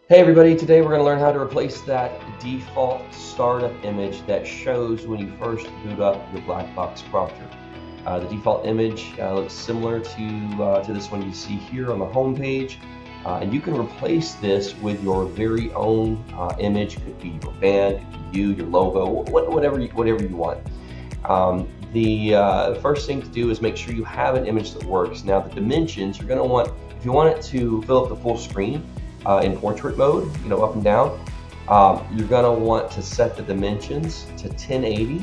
Hey everybody, today we're going to learn how to replace that default startup image that shows when you first boot up your black box prompter. The default image looks similar to this one you see here on the home page, and you can replace this with your very own image. Could be your band, could be you, your logo, whatever you want. The first thing to do is make sure you have an image that works. Now the dimensions, you're going to want, if you want it to fill up the full screen, in portrait mode, up and down, you're going to want to set the dimensions to 1080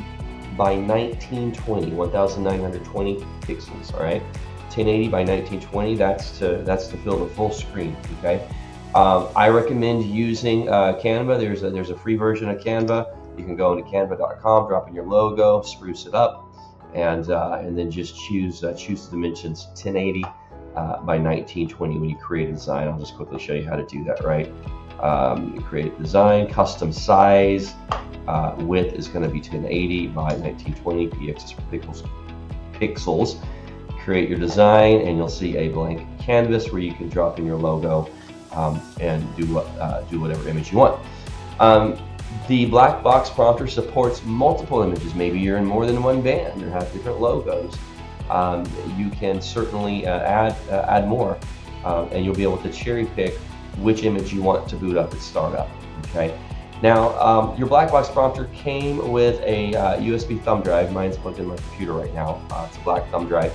by 1920, 1920 pixels. All right, 1080 by 1920. That's to fill the full screen. Okay, I recommend using Canva. There's a free version of Canva. You can go into canva.com, drop in your logo, spruce it up, and then just choose the dimensions 1080. By 1920 when you create a design. I'll just quickly show you how to do that, right? You create a design, custom size, width is going to be 1080 by 1920 pixels. Create your design and you'll see a blank canvas where you can drop in your logo and do whatever image you want. The black box prompter supports multiple images. Maybe you're in more than one band or have different logos. You can certainly add more, and you'll be able to cherry pick which image you want to boot up at startup. Okay. Now, your black box prompter came with a USB thumb drive. Mine's plugged in my computer right now. It's a black thumb drive.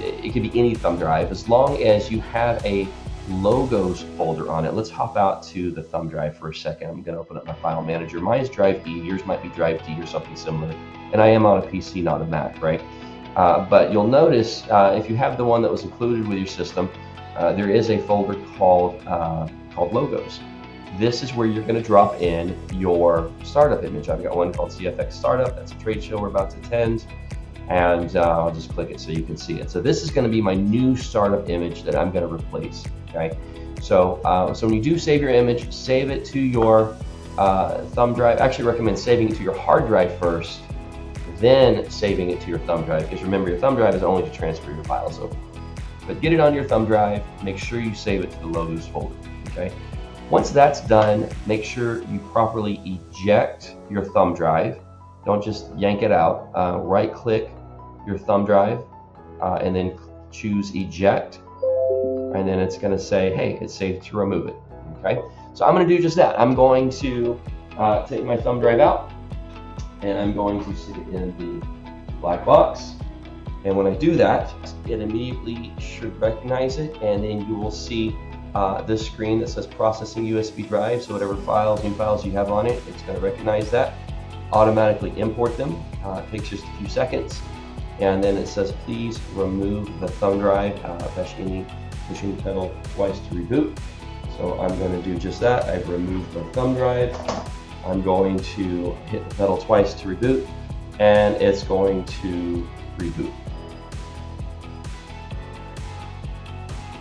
It could be any thumb drive as long as you have a logos folder on it. Let's hop out to the thumb drive for a second. I'm going to open up my file manager. Mine's drive E. Yours might be drive D or something similar. And I am on a PC, not a Mac, right? But you'll notice if you have the one that was included with your system, there is a folder called logos. This is where you're going to drop in your startup image. I've got one called CFX Startup. That's a trade show we're about to attend, and I'll just click it so you can see it. So this is going to be my new startup image that I'm going to replace. Okay, so when you do save your image, save it to your thumb drive. I actually recommend saving it to your hard drive first, then saving it to your thumb drive, because remember, your thumb drive is only to transfer your files over. But get it on your thumb drive, make sure you save it to the logos folder. Okay. Once that's done, make sure you properly eject your thumb drive. Don't just yank it out. Right click your thumb drive and then choose eject, and then it's going to say, hey, it's safe to remove it. Okay. So I'm going to do just that. I'm going to take my thumb drive out, and I'm going to stick it in the black box. And when I do that, it immediately should recognize it, and then you will see this screen that says processing USB drive. So whatever new files you have on it, it's going to recognize that, automatically import them. It takes just a few seconds, and then it says please remove the thumb drive, pushing the pedal twice to reboot. So I'm going to do just that. I've removed the thumb drive. I'm going to hit the pedal twice to reboot, and it's going to reboot.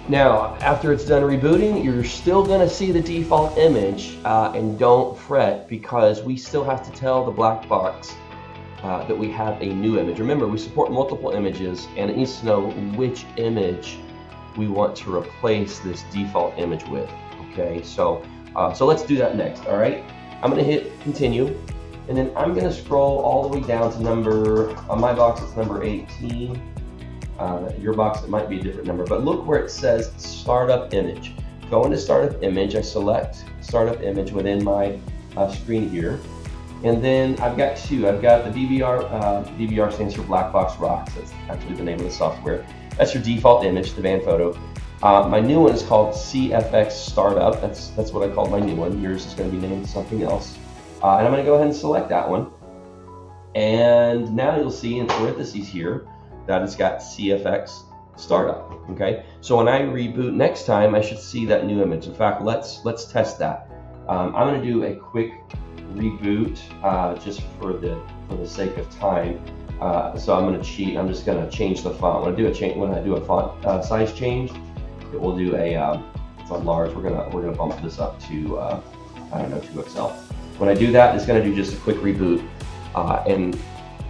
Now, after it's done rebooting, you're still going to see the default image, and don't fret, because we still have to tell the black box that we have a new image. Remember, we support multiple images, and it needs to know which image we want to replace this default image with. Okay, so let's do that next. All right. I'm going to hit continue, and then I'm going to scroll all the way down to on my box it's number 18. Your box, it might be a different number, but look where it says startup image. Go into startup image. I select startup image within my screen here, and then I've got two. I've got the BBR. BBR stands for Black Box Rocks. That's actually the name of the software. That's your default image, the band photo. My new one is called CFX Startup. That's what I called my new one. Yours is going to be named something else. And I'm going to go ahead and select that one. And now you'll see in parentheses here that it's got CFX Startup. Okay. So when I reboot next time, I should see that new image. In fact, let's test that. I'm going to do a quick reboot just for the sake of time. So I'm going to cheat. I'm just going to change the font. When I do a font size change, it will do it's on large. We're gonna bump this up to I don't know, 2XL. When I do that, it's gonna do just a quick reboot, and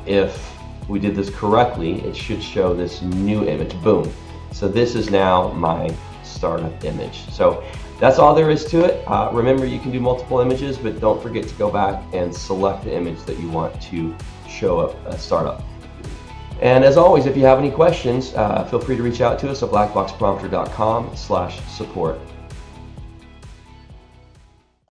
if we did this correctly, it should show this new image. Boom. So this is now my startup image. So That's all there is to it. Remember, you can do multiple images, but don't forget to go back and select the image that you want to show up, start up. And as always, if you have any questions, feel free to reach out to us at blackboxprompter.com/support.